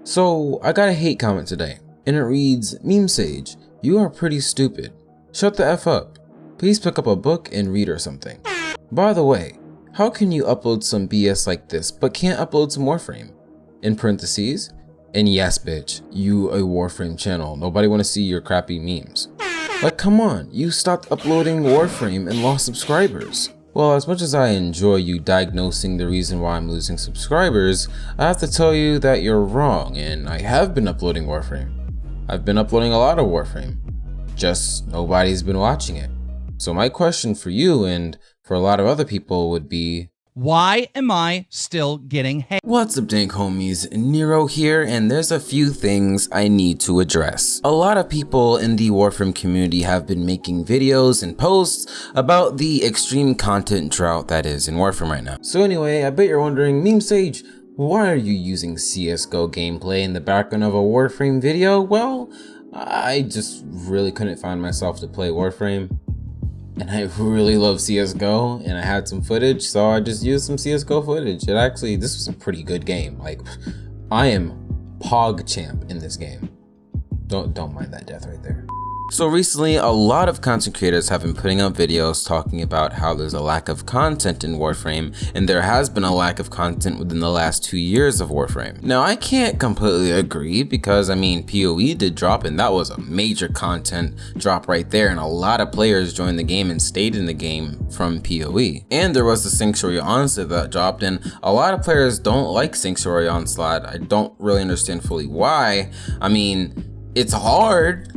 So I got a hate comment today, and it reads, "Meme Sage, you are pretty stupid. Shut the F up. Please pick up a book and read or something." By the way, how can you upload some BS like this but can't upload some Warframe? In parentheses, and yes bitch, you a Warframe channel, nobody wanna see your crappy memes. Like come on, you stopped uploading Warframe and lost subscribers. Well, as much as I enjoy you diagnosing the reason why I'm losing subscribers, I have to tell you that you're wrong, and I have been uploading Warframe. I've been uploading a lot of Warframe, just nobody's been watching it. So my question for you and for a lot of other people would be, why am I still getting hate? What's up dank homies, Nero here, and there's a few things I need to address. A lot of people in the Warframe community have been making videos and posts about the extreme content drought that is in Warframe right now. So anyway, I bet you're wondering, Meme Sage, why are you using CSGO gameplay in the background of a Warframe video? Well, I just really couldn't find myself to play Warframe. And I really love CSGO, and I had some footage, so I just used some CSGO footage. This was a pretty good game. Like, I am Pog champ in this game. Don't mind that death right there. So recently, a lot of content creators have been putting up videos talking about how there's a lack of content in Warframe, and there has been a lack of content within the last 2 years of Warframe. Now, I can't completely agree because, I mean, PoE did drop, and that was a major content drop right there, and a lot of players joined the game and stayed in the game from PoE. And there was the Sanctuary Onslaught that dropped, and a lot of players don't like Sanctuary Onslaught. I don't really understand fully why. I mean, it's hard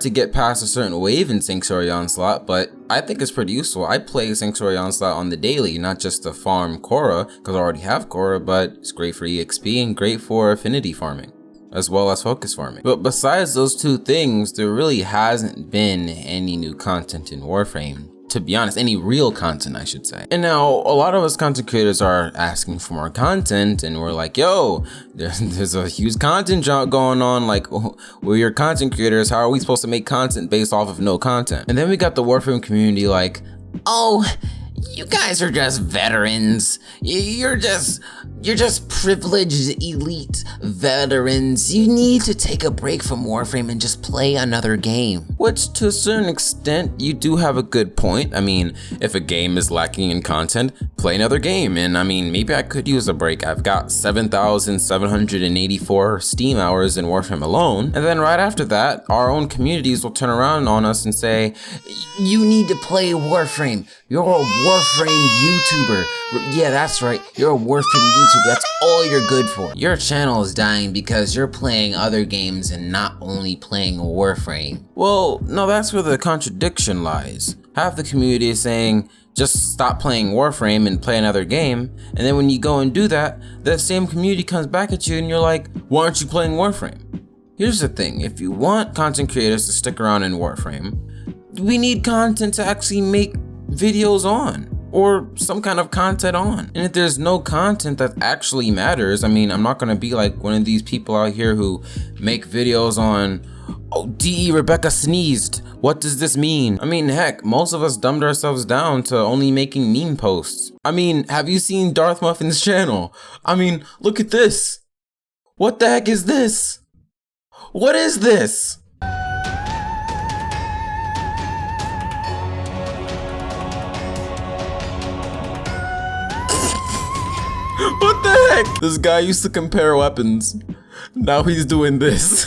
to get past a certain wave in Sanctuary Onslaught, but I think it's pretty useful. I play Sanctuary Onslaught on the daily, not just to farm Korra, because I already have Korra, but it's great for EXP and great for affinity farming, as well as focus farming. But besides those two things, there really hasn't been any new content in Warframe. To be honest, any real content, I should say. And now, a lot of us content creators are asking for more content, and we're like, yo, there's a huge content drought going on. Like, we're your content creators, how are we supposed to make content based off of no content? And then we got the Warframe community like, oh, you guys are just veterans. You're just privileged elite veterans. You need to take a break from Warframe and just play another game. Which to a certain extent, you do have a good point. I mean, if a game is lacking in content, play another game. And I mean, maybe I could use a break. I've got 7,784 Steam hours in Warframe alone. And then right after that, our own communities will turn around on us and say, you need to play Warframe. You're a Warframe YouTuber. Yeah, that's right. You're a Warframe YouTuber. That's all you're good for. Your channel is dying because you're playing other games and not only playing Warframe. Well, no, that's where the contradiction lies. Half the community is saying, just stop playing Warframe and play another game. And then when you go and do that, that same community comes back at you and you're like, why aren't you playing Warframe? Here's the thing. If you want content creators to stick around in Warframe, we need content to actually make videos on, or some kind of content on. And if there's no content that actually matters, I mean, I'm not gonna be like one of these people out here who make videos on, oh, DE Rebecca sneezed, what does this mean? I mean, heck, most of us dumbed ourselves down to only making meme posts. I mean, have you seen Darth Muffin's channel? I mean, look at this. What the heck is this? What is this? What the heck? This guy used to compare weapons. Now he's doing this.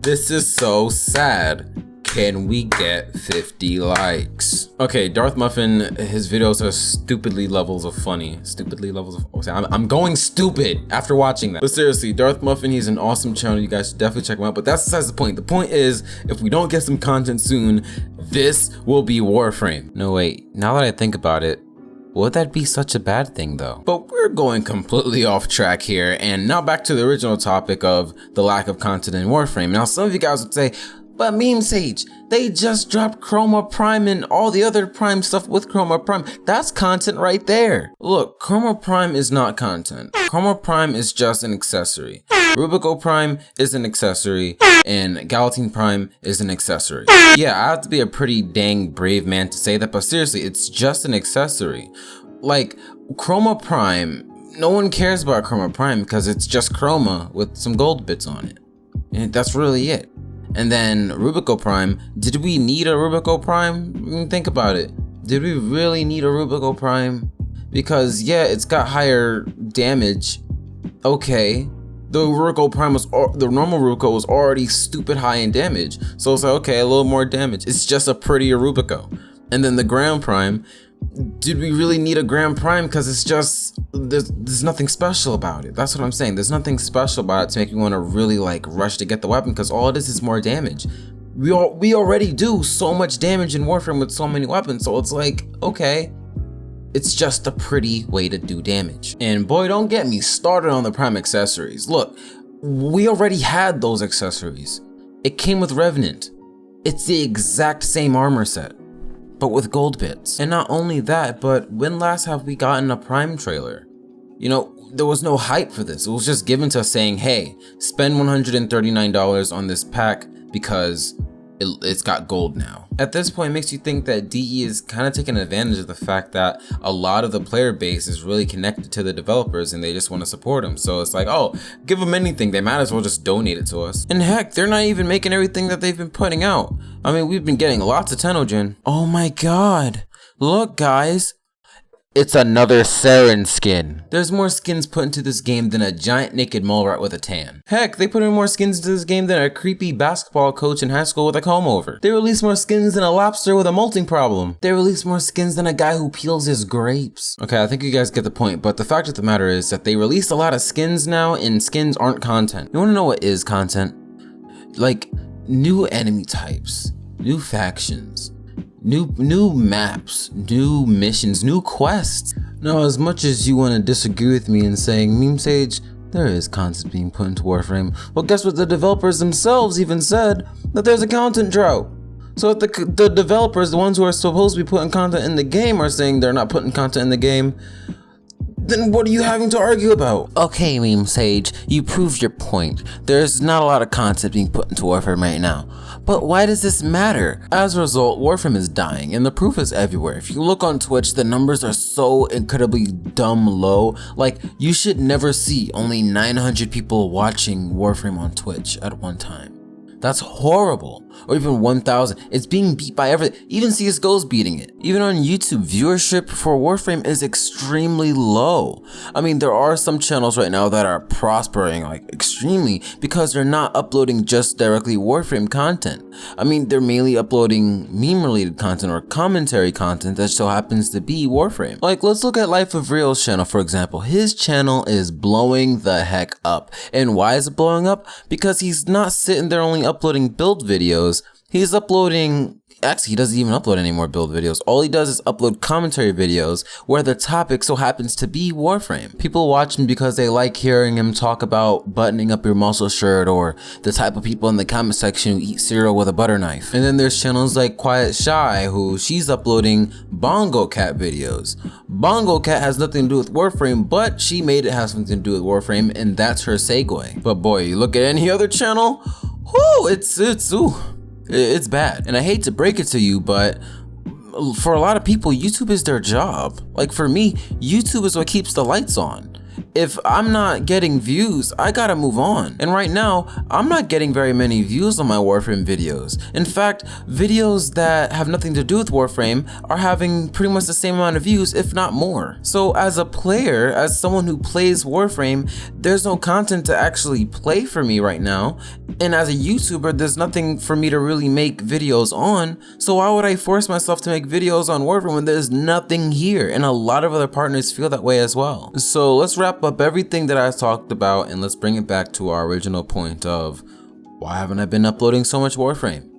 This is so sad. Can we get 50 likes? Okay, Darth Muffin, his videos are stupidly levels of funny. I'm going stupid after watching that. But seriously, Darth Muffin, he's an awesome channel. You guys should definitely check him out. But that's besides the point. The point is, if we don't get some content soon, this will be Warframe. No, wait, now that I think about it, would that be such a bad thing though? But we're going completely off track here, and now back to the original topic of the lack of content in Warframe. Now some of you guys would say, but Meme Sage, they just dropped Chroma Prime and all the other Prime stuff with Chroma Prime. That's content right there. Look, Chroma Prime is not content. Chroma Prime is just an accessory. Rubico Prime is an accessory, and Galatine Prime is an accessory. Yeah, I have to be a pretty dang brave man to say that, but seriously, it's just an accessory. Like, Chroma Prime no one cares about Chroma Prime because it's just Chroma with some gold bits on it. And that's really it. And then Rubico Prime, did we need a Rubico Prime? Think about it. Did we really need a Rubico Prime? Because yeah, it's got higher damage. Okay. The Rubico Prime was, the normal Rubico was already stupid high in damage. So it's like, okay, a little more damage. It's just a prettier Rubico. And then the Grand Prime, did we really need a Grand Prime? Because it's just, there's nothing special about it. That's what I'm saying. There's nothing special about it to make you want to really like rush to get the weapon, because all it is more damage. We already do so much damage in Warframe with so many weapons, so it's like, okay, it's just a pretty way to do damage. And boy, don't get me started on the Prime accessories. Look, we already had those accessories. It came with Revenant. It's the exact same armor set, but with gold bits. And not only that, but when last have we gotten a Prime trailer? You know, there was no hype for this. It was just given to us saying, hey, spend $139 on this pack because it's got gold now. At this point, it makes you think that DE is kind of taking advantage of the fact that a lot of the player base is really connected to the developers and they just want to support them. So it's like, oh, give them anything. They might as well just donate it to us. And heck, they're not even making everything that they've been putting out. I mean, we've been getting lots of Tenogen. Oh my god. Look, guys. It's another Saren skin. There's more skins put into this game than a giant naked mole rat with a tan. Heck, they put in more skins into this game than a creepy basketball coach in high school with a comb over. They release more skins than a lobster with a molting problem. They release more skins than a guy who peels his grapes. Okay, I think you guys get the point, but the fact of the matter is that they release a lot of skins now, and skins aren't content. You wanna know what is content? Like, new enemy types, new factions, new maps, new missions, new quests. Now, as much as you want to disagree with me in saying, Meme Sage, there is content being put into Warframe, well, guess what? The developers themselves even said that there's a content drought. So if the developers, the ones who are supposed to be putting content in the game, are saying they're not putting content in the game, then what are you having to argue about? Okay, Meme Sage, you proved your point. There's not a lot of content being put into Warframe right now. But why does this matter? As a result, Warframe is dying, and the proof is everywhere. If you look on Twitch, the numbers are so incredibly dumb low. Like, you should never see only 900 people watching Warframe on Twitch at one time. That's horrible. Or even 1,000. It's being beat by everything. Even CSGO's beating it. Even on YouTube, viewership for Warframe is extremely low. I mean, there are some channels right now that are prospering like extremely because they're not uploading just directly Warframe content. I mean, they're mainly uploading meme-related content or commentary content that so happens to be Warframe. Like, let's look at Life of Real's channel, for example. His channel is blowing the heck up. And why is it blowing up? Because he's not sitting there only uploading build videos. He's uploading, actually he doesn't even upload any more build videos. All he does is upload commentary videos where the topic so happens to be Warframe. People watch him because they like hearing him talk about buttoning up your muscle shirt, or the type of people in the comment section who eat cereal with a butter knife. And then there's channels like Quiet Shy, who she's uploading Bongo Cat videos. Bongo Cat has nothing to do with Warframe, but she made it have something to do with Warframe, and that's her segue. But boy, you look at any other channel, whoo, it's bad. And I hate to break it to you, but for a lot of people, YouTube is their job. Like for me, YouTube is what keeps the lights on. If I'm not getting views, I gotta move on. And right now, I'm not getting very many views on my Warframe videos. In fact, videos that have nothing to do with Warframe are having pretty much the same amount of views, if not more. So as a player, as someone who plays Warframe, there's no content to actually play for me right now. And as a YouTuber, there's nothing for me to really make videos on. So why would I force myself to make videos on Warframe when there's nothing here? And a lot of other partners feel that way as well. So let's wrap up everything that I talked about and let's bring it back to our original point of, why haven't I been uploading so much Warframe?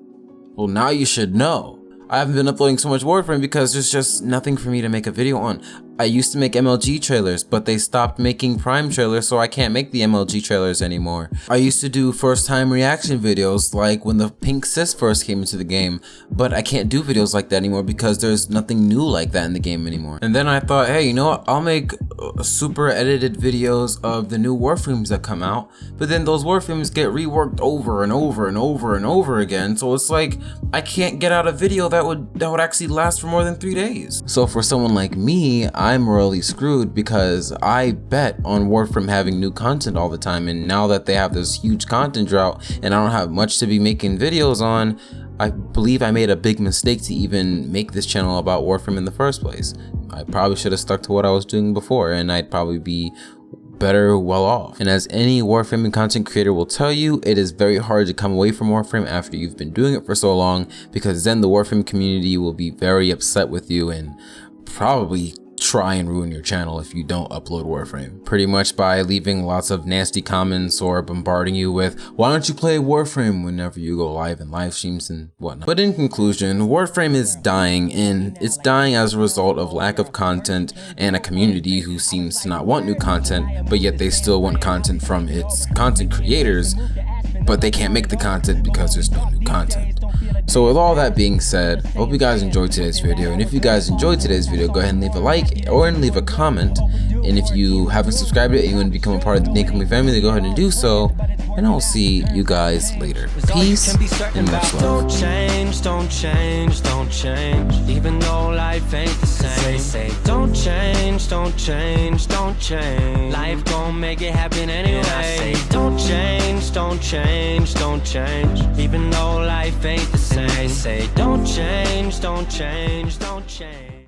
Well, now you should know. I haven't been uploading so much Warframe because there's just nothing for me to make a video on. I used to make MLG trailers, but they stopped making Prime trailers, so I can't make the MLG trailers anymore. I used to do first time reaction videos like when the pink sis first came into the game, but I can't do videos like that anymore because there's nothing new like that in the game anymore. And then I thought, hey, you know what? I'll make super edited videos of the new Warframes that come out, but then those Warframes get reworked over and over and over and over again, so it's like I can't get out a video that would actually last for more than 3 days. So for someone like me, I'm royally screwed because I bet on Warframe having new content all the time, and now that they have this huge content drought and I don't have much to be making videos on, I believe I made a big mistake to even make this channel about Warframe in the first place. I probably should have stuck to what I was doing before, and I'd probably be better well off. And as any Warframe content creator will tell you, it is very hard to come away from Warframe after you've been doing it for so long, because then the Warframe community will be very upset with you and probably try and ruin your channel if you don't upload Warframe, pretty much by leaving lots of nasty comments or bombarding you with, why don't you play Warframe whenever you go live in live streams and whatnot. But in conclusion, Warframe is dying, and it's dying as a result of lack of content and a community who seems to not want new content, but yet they still want content from its content creators, but they can't make the content because there's no new content. So with all that being said, I hope you guys enjoyed today's video, and if you guys enjoyed today's video, go ahead and leave a like or leave a comment, and if you haven't subscribed yet and you want to become a part of the Clickbate family, then go ahead and do so, and I'll see you guys later. Peace and much love. Don't change, don't change, don't change, even though life ain't the same. Say, don't change, don't change, don't change, life gon' make it happen anyway. And I say, don't change, don't change, don't change, even though life ain't the same. Say, don't change, don't change, don't change.